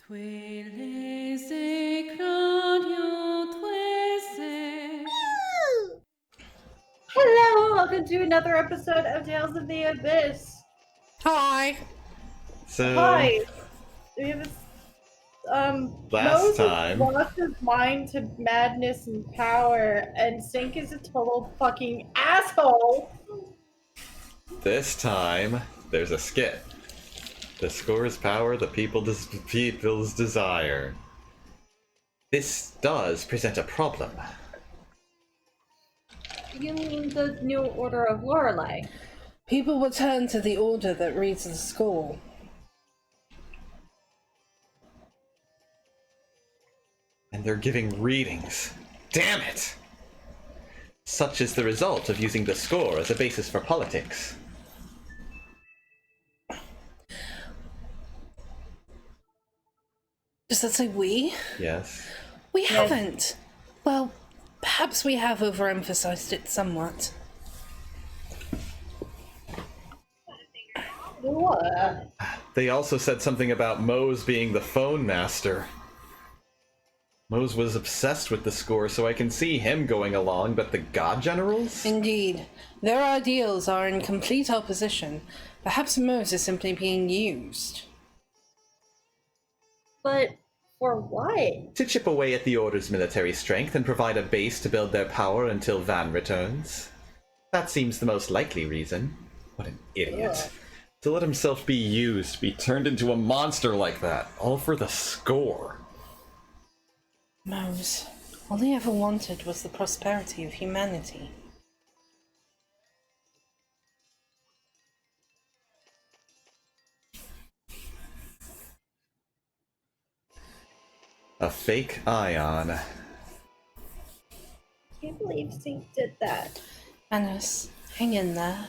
Hello, welcome to another episode of Tales of the Abyss. Hi. So Hi. We have last Moses time, lost his mind to madness and power, and Sink is a total fucking asshole. this time, there's a skit. The score is power, the people's desire. This does present a problem. You mean the New Order of Lorelei? People will turn to the order that reads the score. And they're giving readings. Damn it! Such is the result of using the score as a basis for politics. Does that say we? Yes. We haven't. Well, perhaps we have overemphasized it somewhat. What? They also said something about Mose being the phone master. Mose was obsessed with the score, so I can see him going along, but the God Generals? Indeed. Their ideals are in complete opposition. Perhaps Mose is simply being used. But for what? To chip away at the Order's military strength and provide a base to build their power until Van returns. That seems the most likely reason. What an idiot. Ugh. To let himself be used, be turned into a monster like that, all for the score. Mose, all he ever wanted was the prosperity of humanity. A fake ion. I can't believe Sink did that. Anis, hang in there.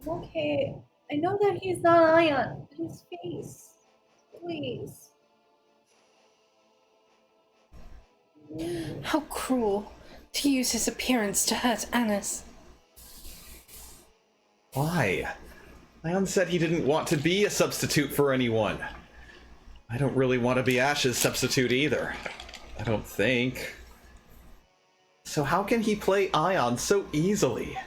Okay, I know that he's not Ion, but his face. Please. How cruel to use his appearance to hurt Anis. Why? Ion said he didn't want to be a substitute for anyone. I don't really want to be Ash's substitute either. I don't think. So how can he play Ion so easily?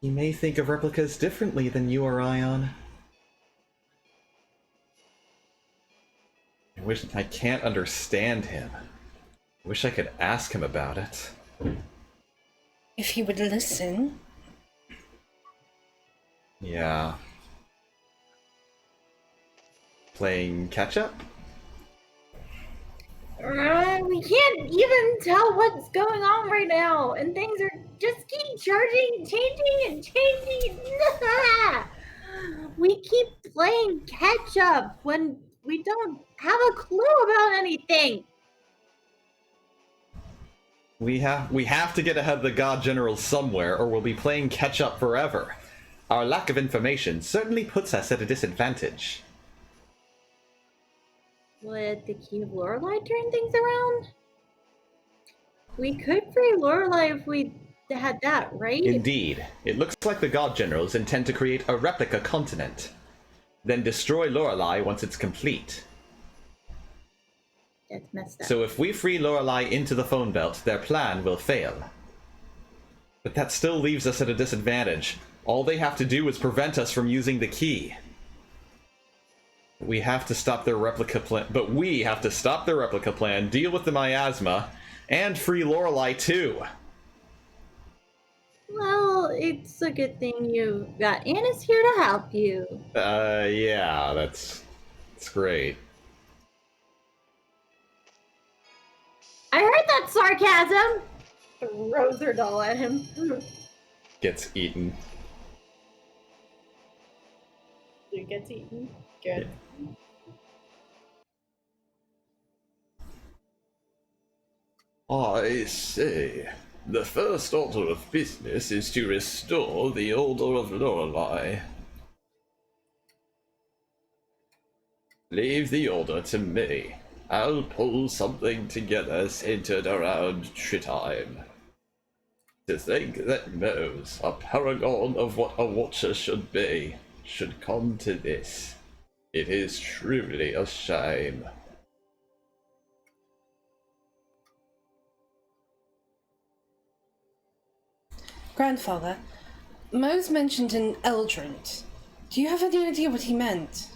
He may think of replicas differently than you or Ion. I can't understand him. I wish I could ask him about it. If he would listen. Yeah. Playing catch up? We can't even tell what's going on right now, and things are just keep changing and changing. We keep playing catch up when we don't have a clue about anything. We have to get ahead of the God Generals somewhere, or we'll be playing catch up forever. Our lack of information certainly puts us at a disadvantage. Would the Key of Lorelei turn things around? We could free Lorelei if we had that, right? Indeed, it looks like the God Generals intend to create a replica continent, then destroy Lorelei once it's complete. That's messed up. So if we free Lorelei into the phone belt, their plan will fail. But that still leaves us at a disadvantage. All they have to do is prevent us from using the key. We have to stop their replica plan, deal with the miasma, and free Lorelei too. Well, it's a good thing you've got Annis here to help you. Yeah, that's great. I heard that sarcasm! Throws her doll at him. Gets eaten. It gets eaten. Good. I say, the first order of business is to restore the Order of Lorelei. Leave the order to me. I'll pull something together centered around Tritime. To think that Mose, a paragon of what a Watcher should be, should come to this. It is truly a shame. Grandfather, Mose mentioned an Eldrant. Do you have any idea what he meant?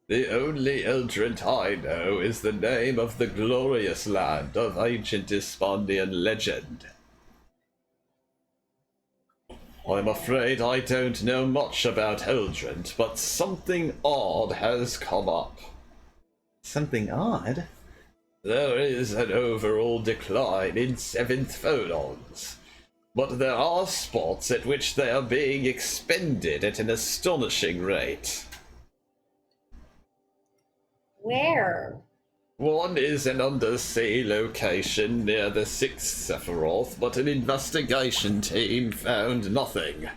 The only Eldrant I know is the name of the glorious land of ancient Ispandian legend. I'm afraid I don't know much about Eldrant, but something odd has come up. Something odd? There is an overall decline in 7th phonons, but there are spots at which they are being expended at an astonishing rate. Where? One is an undersea location near the 6th Sephiroth, but an investigation team found nothing.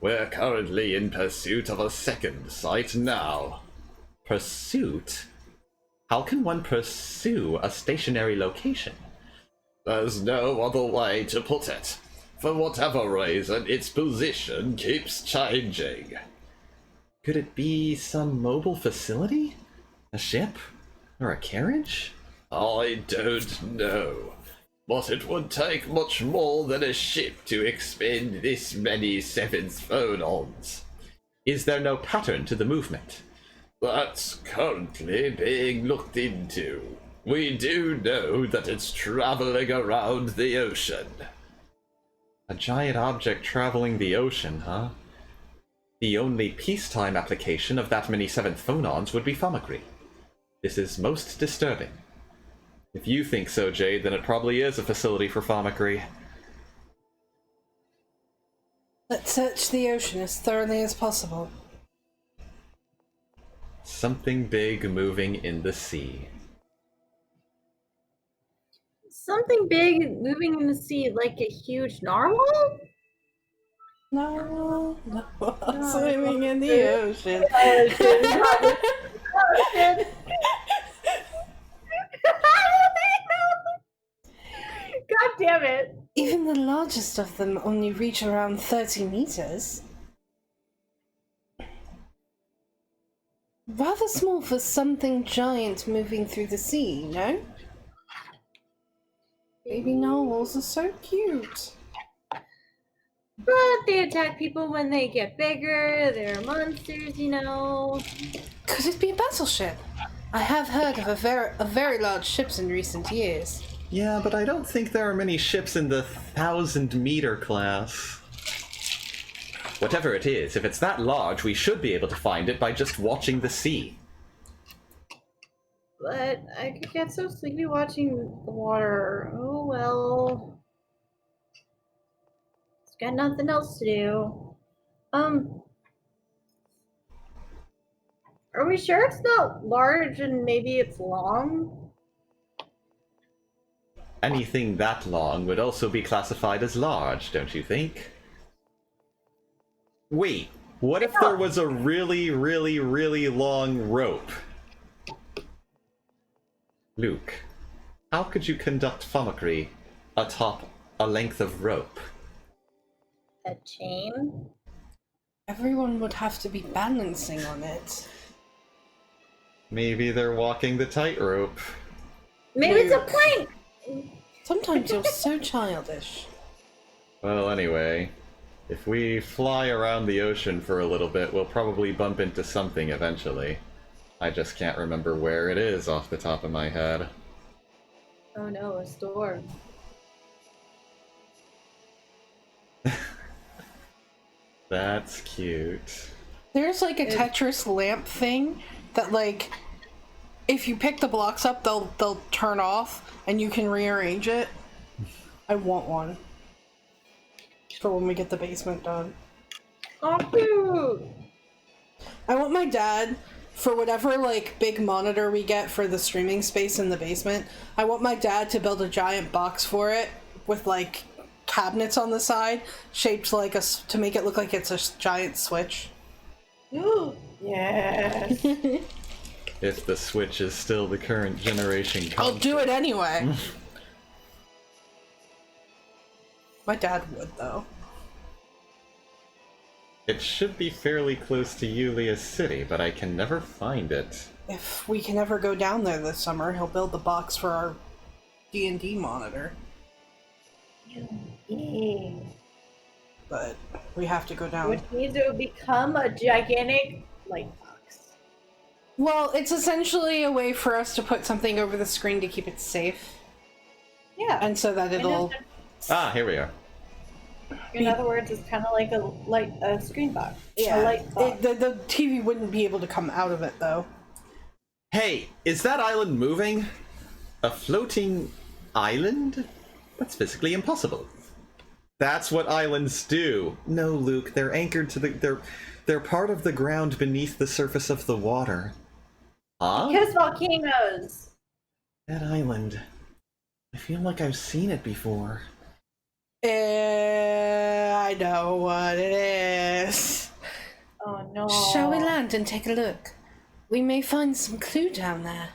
We're currently in pursuit of a second site now. Pursuit? How can one pursue a stationary location? There's no other way to put it. For whatever reason, its position keeps changing. Could it be some mobile facility? A ship? Or a carriage? I don't know. But it would take much more than a ship to expend this many 7th phonons. Is there no pattern to the movement? That's currently being looked into. We do know that it's traveling around the ocean. A giant object traveling the ocean, huh? The only peacetime application of that many 7th phonons would be Thaumacrie. This is most disturbing. If you think so, Jade, then it probably is a facility for Thaumacrie. Let's search the ocean as thoroughly as possible. Something big moving in the sea. Something big moving in the sea, like a huge narwhal? No, swimming in the ocean. God damn it. Even the largest of them only reach around 30 meters. Rather small for something giant moving through the sea, no? Baby narwhals are so cute. But they attack people when they get bigger. They're monsters, you know. Could it be a battleship? I have heard of very large ships in recent years. Yeah, but I don't think there are many ships in the 1,000-meter class. Whatever it is, if it's that large, we should be able to find it by just watching the sea. But I could get so sleepy watching the water. Oh well. It's got nothing else to do. Are we sure it's not large and maybe it's long? Anything that long would also be classified as large, don't you think? Wait, what if there was a really, really, really long rope? Luke, how could you conduct Thaumacrie atop a length of rope? A chain? Everyone would have to be balancing on it. Maybe they're walking the tightrope. Maybe it's a plank! Sometimes you're so childish. Well, anyway, if we fly around the ocean for a little bit, we'll probably bump into something eventually. I just can't remember where it is off the top of my head. Oh no, a storm. That's cute. There's like a Tetris lamp thing that, like, if you pick the blocks up, they'll turn off and you can rearrange it. I want one for when we get the basement done. Oh, cute! I want my dad, for whatever like big monitor we get for the streaming space in the basement, I want my dad to build a giant box for it with like cabinets on the side shaped like to make it look like it's a giant Switch. Yes. If the Switch is still the current generation console. I'll do it anyway. My dad would, though. It should be fairly close to Yulia City, but I can never find it. If we can ever go down there this summer, he'll build the box for our D&D monitor. But we have to go down. Which means it would become a gigantic light box. Well, it's essentially a way for us to put something over the screen to keep it safe. Yeah. And so that it'll... Ah, here we are. In other words, it's kind of like a screen box. Yeah. A light box. The TV wouldn't be able to come out of it, though. Hey, is that island moving? A floating island? That's physically impossible. That's what islands do. No, Luke, they're anchored to they're part of the ground beneath the surface of the water. Huh? Because volcanoes. That island. I feel like I've seen it before. I know what it is. Oh no. Shall we land and take a look? We may find some clue down there.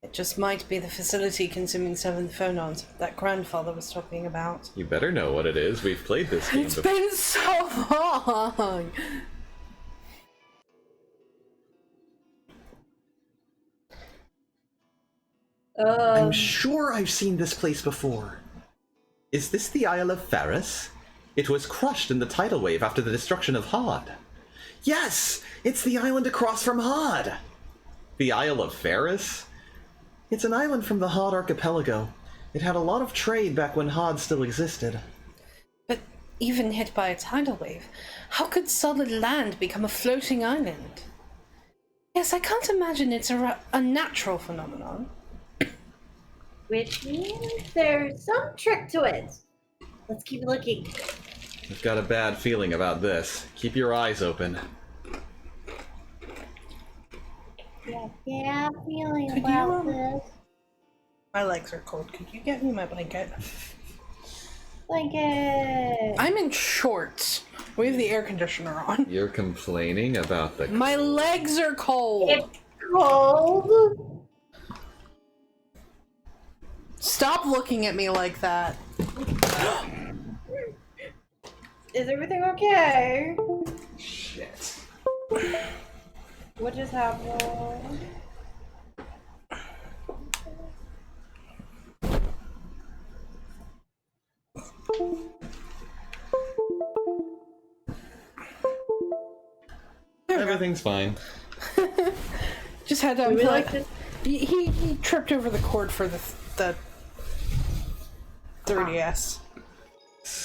It just might be the facility consuming 7th phonons that grandfather was talking about. You better know what it is. We've played this game It's before. been so long! I'm sure I've seen this place before. Is this the Isle of Ferris? It was crushed in the tidal wave after the destruction of Hod. Yes! It's the island across from Hod! The Isle of Ferris? It's an island from the Hod archipelago. It had a lot of trade back when Hod still existed. But even hit by a tidal wave, how could solid land become a floating island? Yes, I can't imagine it's a natural phenomenon. Which means there's some trick to it. Let's keep looking. I've got a bad feeling about this. Keep your eyes open. Yeah, feeling Could about you, this. My legs are cold. Could you get me my blanket? Blanket. I'm in shorts. We have the air conditioner on. You're complaining about the... My legs are cold. It's cold. Stop looking at me like that. Is everything okay? Shit. What just happened? Everything's fine. Just had to We unplug. like this. He tripped over the cord for the 30S.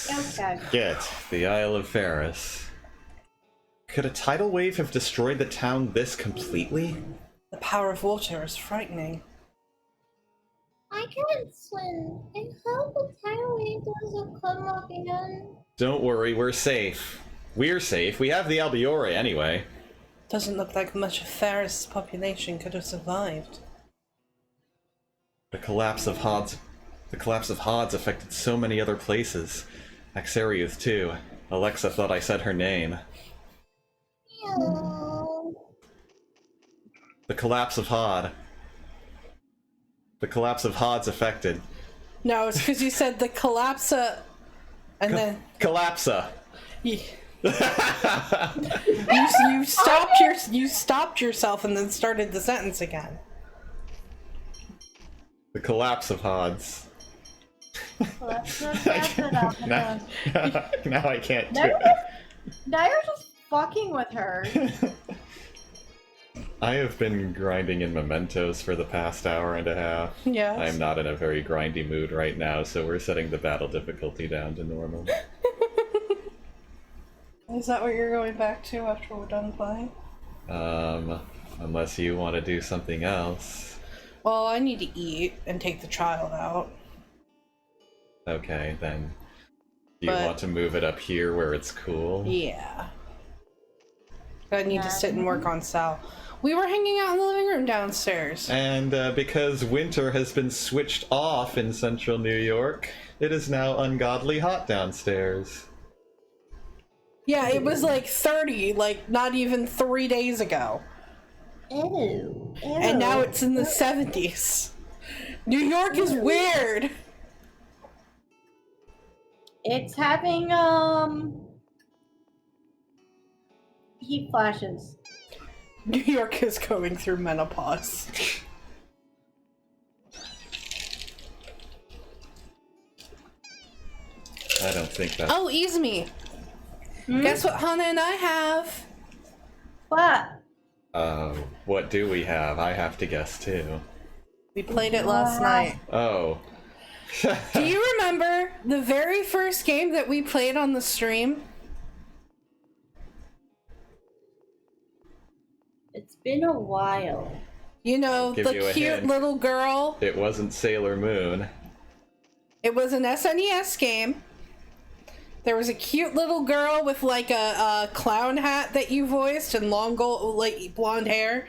Okay. Get the Isle of Ferris. Could a tidal wave have destroyed the town this completely? The power of water is frightening. I can't swim. And how the tidal wave doesn't come up again? Don't worry, we're safe. We're safe. We have the Albiore anyway. Doesn't look like much of Ferris' population could have survived. The collapse of Hod's affected so many other places. Axariuth too. Alexa thought I said her name. The collapse of Hod. The collapse of Hod's affected. No, it's because you said the collapsa, and then Collapsa. you stopped yourself and then started the sentence again. The collapse of Hod's. Now I can't do it. Now you're just fucking with her. I have been grinding in mementos for the past hour and a half. Yes. I am not in a very grindy mood right now, so we're setting the battle difficulty down to normal. Is that what you're going back to after we're done playing? Unless you want to do something else. Well, I need to eat and take the child out. Okay, then. Do you But- want to move it up here where it's cool? Yeah. I need to sit and work on Sal. We were hanging out in the living room downstairs. And because winter has been switched off in central New York, it is now ungodly hot downstairs. Yeah, it was like 30, like not even 3 days ago. Ew. And now it's in the 70s. New York is weird. It's having heat flashes. New York is going through menopause. I don't think that. Oh, Izumi. Guess what Hana and I have? What? What do we have? I have to guess too. We played it last night. Oh. Do you remember the very first game that we played on the stream? It's been a while. You know, Give the you a cute hint. little girl. It wasn't Sailor Moon. It was an SNES game. There was a cute little girl with like a clown hat that you voiced and long gold, like blonde hair.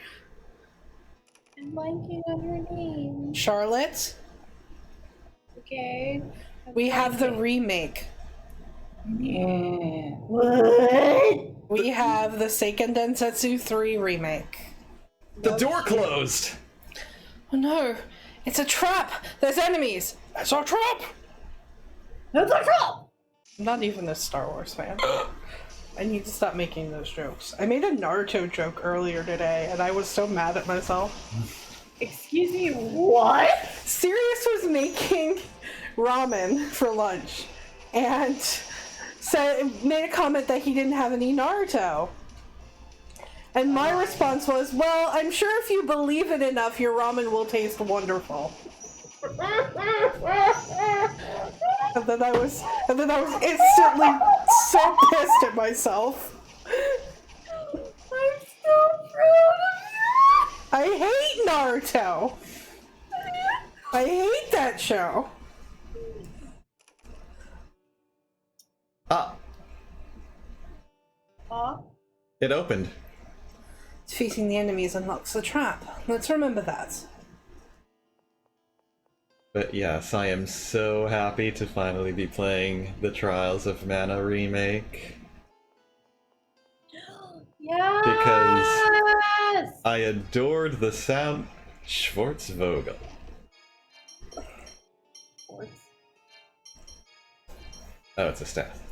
I'm blanking on her name. Charlotte. Okay. We have the remake. Yeah. What? We have the Seiken Densetsu 3 remake. The door closed! Oh no, it's a trap! There's enemies! It's a trap! That's a trap! I'm not even a Star Wars fan. I need to stop making those jokes. I made a Naruto joke earlier today, and I was so mad at myself. Excuse me, what? Sirius was making ramen for lunch, and made a comment that he didn't have any Naruto. And my response was, well, I'm sure if you believe it enough, your ramen will taste wonderful. And then I was instantly so pissed at myself. I'm so proud of you! I hate Naruto. I hate that show. Ah, it opened. Defeating the enemies unlocks the trap. Let's remember that. But yes, I am so happy to finally be playing the Trials of Mana remake. Yes! Because I adored the sound. Schwarzvogel. Oh, it's a staff.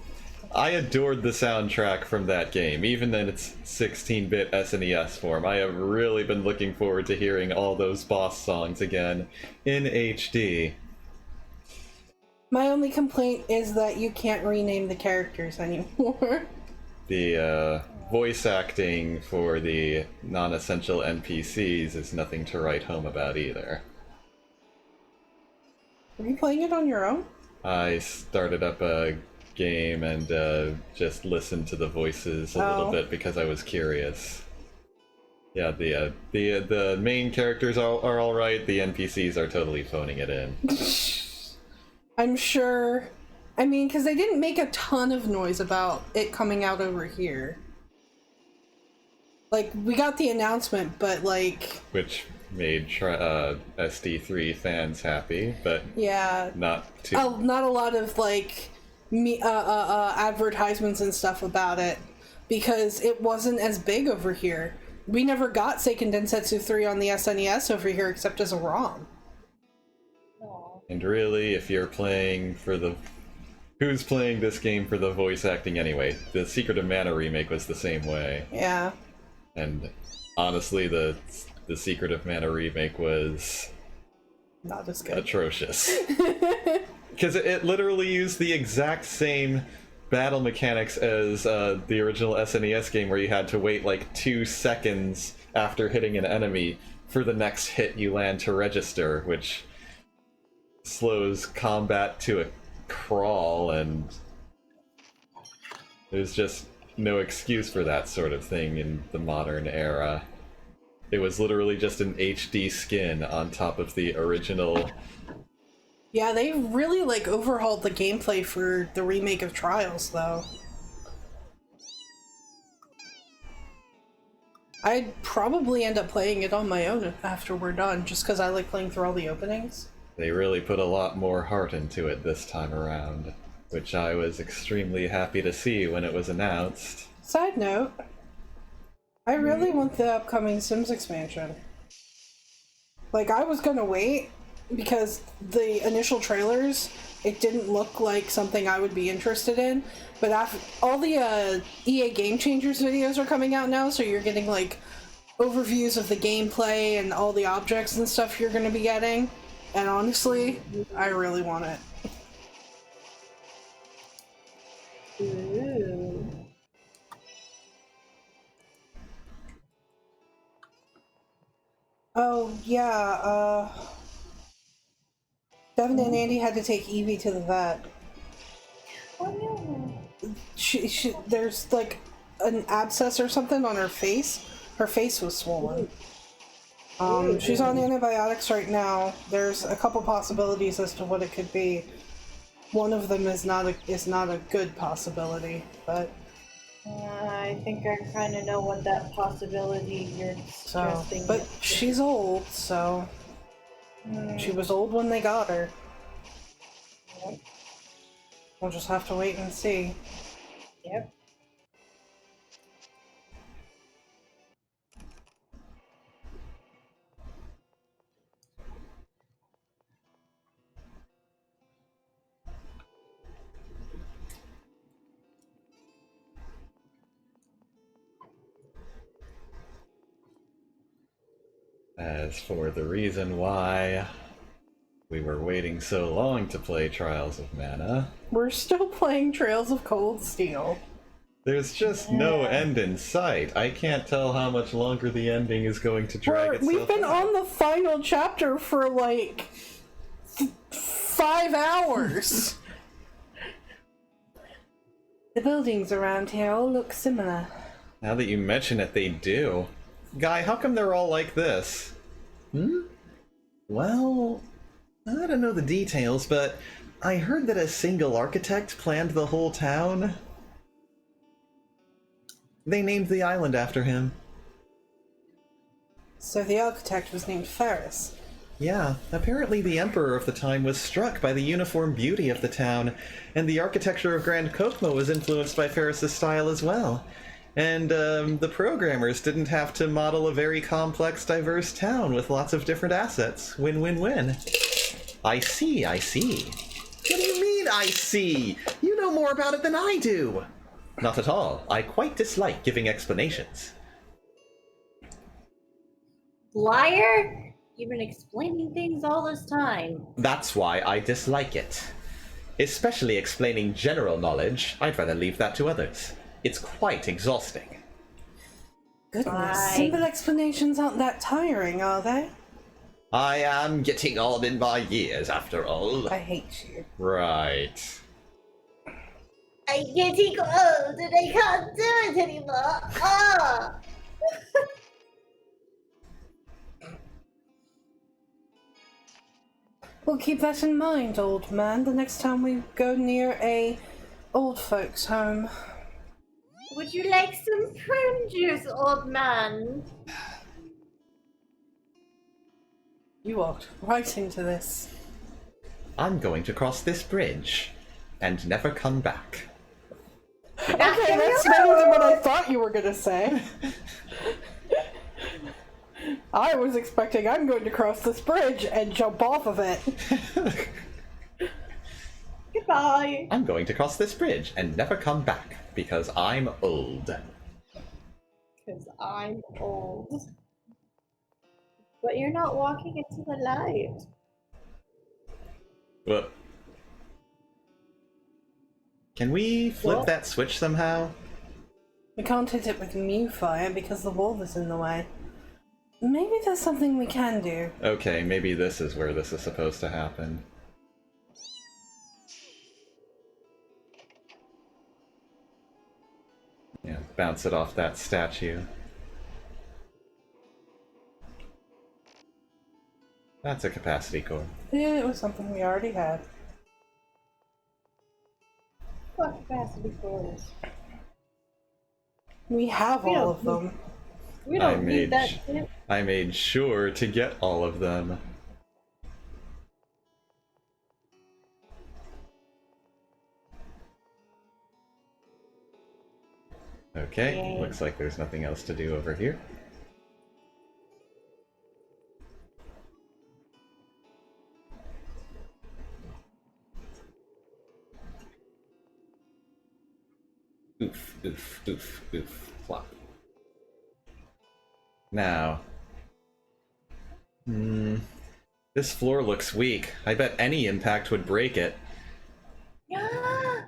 I adored the soundtrack from that game, even in its 16-bit SNES form. I have really been looking forward to hearing all those boss songs again in HD. My only complaint is that you can't rename the characters anymore. The voice acting for the non-essential NPCs is nothing to write home about either. Are you playing it on your own? I started up a game and just listened to the voices a little bit because I was curious. Yeah, the main characters are all right. The NPCs are totally phoning it in. I'm sure. I mean, because they didn't make a ton of noise about it coming out over here. Like, we got the announcement, but like... Which made SD3 fans happy, but yeah, not too... not a lot of, like, advertisements and stuff about it, because it wasn't as big over here. We never got Seiken Densetsu 3 on the SNES over here except as a ROM. And really, if you're playing for the... Who's playing this game for the voice acting anyway? The Secret of Mana remake was the same way. Yeah. And honestly, the Secret of Mana remake was... not as good. Atrocious. Because it literally used the exact same battle mechanics as the original SNES game, where you had to wait like 2 seconds after hitting an enemy for the next hit you land to register, which slows combat to a crawl, and there's just no excuse for that sort of thing in the modern era. It was literally just an HD skin on top of the original. Yeah, they really, like, overhauled the gameplay for the remake of Trials, though. I'd probably end up playing it on my own after we're done, just because I like playing through all the openings. They really put a lot more heart into it this time around, which I was extremely happy to see when it was announced. Side note, I really want the upcoming Sims expansion. Like, I was gonna wait, because the initial trailers it didn't look like something I would be interested in. But after all the EA Game Changers videos are coming out now, so you're getting like overviews of the gameplay and all the objects and stuff you're going to be getting. And honestly, I really want it. Ooh. Oh, yeah, Devin and Andy had to take Evie to the vet. Oh no. There's like an abscess or something on her face. Her face was swollen. She's on antibiotics right now. There's a couple possibilities as to what it could be. One of them is not a good possibility, but I think I kind of know what that possibility you're suggesting. but she's old, so she was old when they got her. Yep. We'll just have to wait and see. Yep. As for the reason why we were waiting so long to play Trials of Mana, We're still playing Trails of Cold Steel. there's just no end in sight. I can't tell how much longer the ending is going to drag itself We've been out. on the final chapter for like 5 hours. The buildings around here all look similar. Now that you mention it, they do. Guy, how come they're all like this? Well, I don't know the details, but I heard that a single architect planned the whole town. They named the island after him. So the architect was named Ferris. Yeah, apparently the Emperor of the time was struck by the uniform beauty of the town, and the architecture of Grand Kokmo was influenced by Ferris's style as well. And the programmers didn't have to model a very complex, diverse town with lots of different assets. Win-win-win. I see, I see. What do you mean, I see? You know more about it than I do. Not at all. I quite dislike giving explanations. Liar! You've been explaining things all this time. That's why I dislike it. Especially explaining general knowledge, I'd rather leave that to others. It's quite exhausting. Goodness, Bye. simple explanations aren't that tiring, are they? I am getting on in my years, after all. I hate you. Right. I'm getting old and I can't do it anymore. Ah! We'll keep that in mind, old man, the next time we go near a old folks' home. Would you like some prune juice, old man? You walked right into this. I'm going to cross this bridge and never come back. Okay, that's better than what I thought you were gonna say. I was expecting I'm going to cross this bridge and jump off of it. Goodbye. I'm going to cross this bridge and never come back because I'm old. Because I'm old. But you're not walking into the light. But can we flip What? that switch somehow? We can't hit it with Mew Fire because the wall is in the way. Maybe there's something we can do. Okay, maybe this is where this is supposed to happen. Yeah, bounce it off that statue. That's a capacity core. Yeah, it was something we already had. What capacity cores? We have all of them. We I don't made need that shit. I made sure to get all of them. Okay, Yay. looks like there's nothing else to do over here. Oof, oof, oof, oof, plop. Now, this floor looks weak. I bet any impact would break it. Yeah.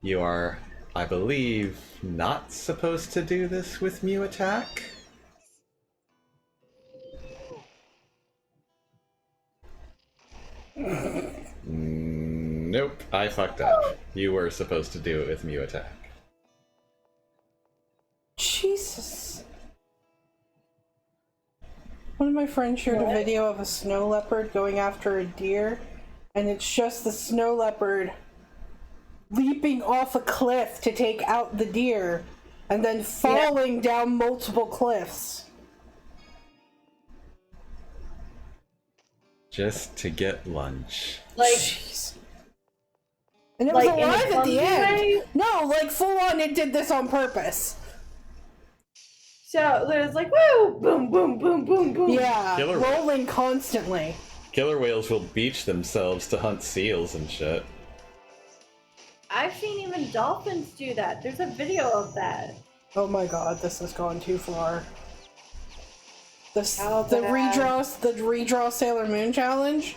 You are, I believe, not supposed to do this with Mew attack? Nope, I fucked up. You were supposed to do it with Mew attack. Jesus. One of my friends shared a video of a snow leopard going after a deer, and it's just the snow leopard leaping off a cliff to take out the deer, and then falling down multiple cliffs. Just to get lunch. Like, Jeez. And it was like in a alive at the clumsy end. way? No, like full on, it did this on purpose. so it was like, woo, boom, boom, boom, boom, boom. Yeah, Killer rolling constantly. Killer whales will beach themselves to hunt seals and shit. I've seen even dolphins do that. There's a video of that. Oh my god, this has gone too far. This How the bad? redraw Sailor Moon challenge.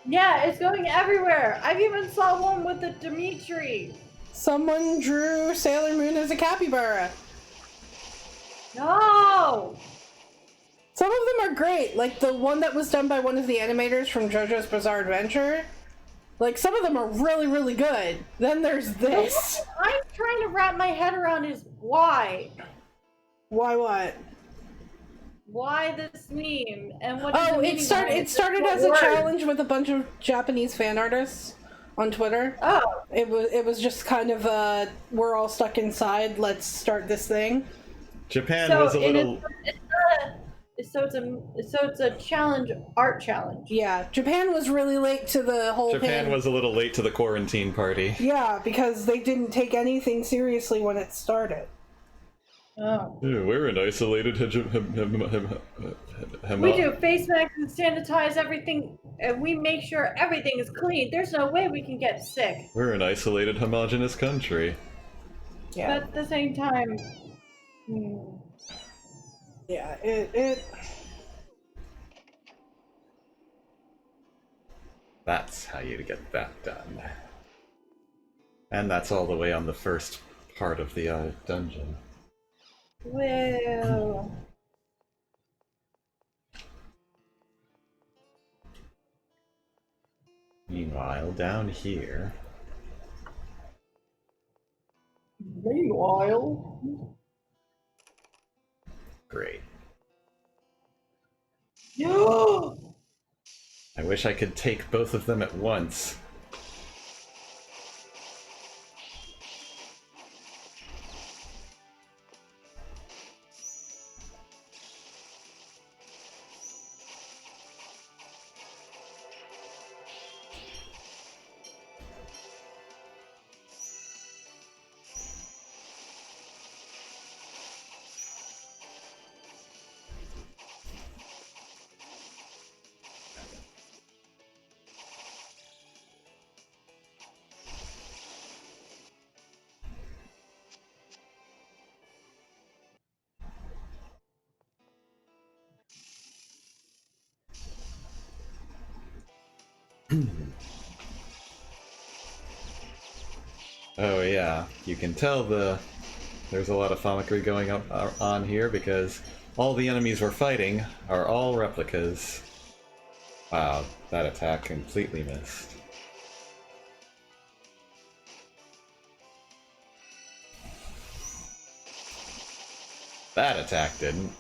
Yeah, it's going everywhere. I've even saw one with the Dimitri. Someone drew Sailor Moon as a capybara. No. Some of them are great, like the one that was done by one of the animators from JoJo's Bizarre Adventure. Like, some of them are really, really good. Then there's this. What I'm trying to wrap my head around is why. Why what? Why this meme and what? Is the Oh, meaning it started behind as a What word? challenge with a bunch of Japanese fan artists on Twitter. Oh, It was just kind of we're all stuck inside, let's start this thing. Japan so was a little. it's a challenge, art challenge. Yeah, Japan was really late to the whole Japan thing. was a little late to the quarantine party. Yeah, because they didn't take anything seriously when it started. Oh. We're an isolated We do face masks and sanitize everything, and we make sure everything is clean. There's no way we can get sick. We're an isolated, homogenous country. Yeah. But at the same time, Yeah, it That's how you get that done. And that's all the way on the first part of the dungeon. well, Meanwhile, down here. meanwhile, Great. yeah. I wish I could take both of them at once. Oh yeah, you can tell there's a lot of pharmacy going on here because all the enemies we're fighting are all replicas. Wow, that attack completely missed. That attack didn't.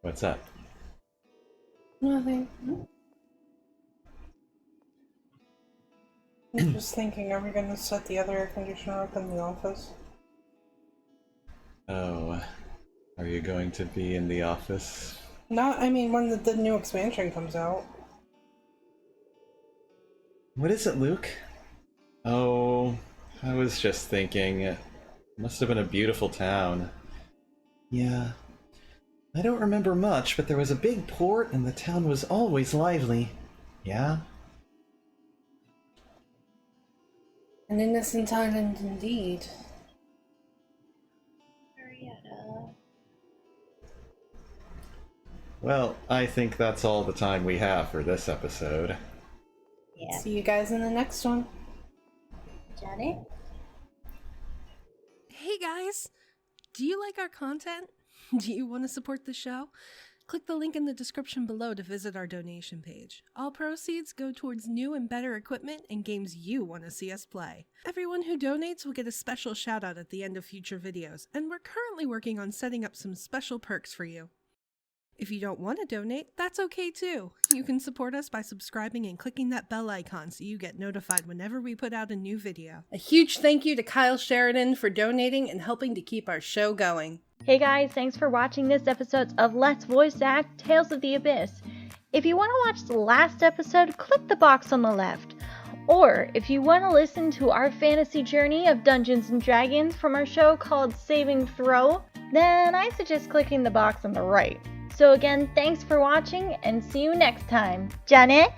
What's up? nothing. I'm just thinking, are we gonna set the other air conditioner up in the office? Oh, are you going to be in the office? Not, I mean, when the new expansion comes out. What is it, Luke? Oh, I was just thinking. It must have been a beautiful town. Yeah. I don't remember much, but there was a big port and the town was always lively. Yeah? An innocent island indeed. Marietta. Well, I think that's all the time we have for this episode. Yeah. See you guys in the next one. Janet? Hey guys! Do you like our content? Do you want to support the show? Click the link in the description below to visit our donation page. All proceeds go towards new and better equipment and games you want to see us play. Everyone who donates will get a special shout out at the end of future videos, and we're currently working on setting up some special perks for you. If you don't want to donate, that's okay too. You can support us by subscribing and clicking that bell icon so you get notified whenever we put out a new video. A huge thank you to Kyle Sheridan for donating and helping to keep our show going. Hey guys, thanks for watching this episode of Let's Voice Act Tales of the Abyss. If you want to watch the last episode, click the box on the left. Or if you want to listen to our fantasy journey of Dungeons & Dragons from our show called Saving Throw, then I suggest clicking the box on the right. So again, thanks for watching and see you next time. Janet?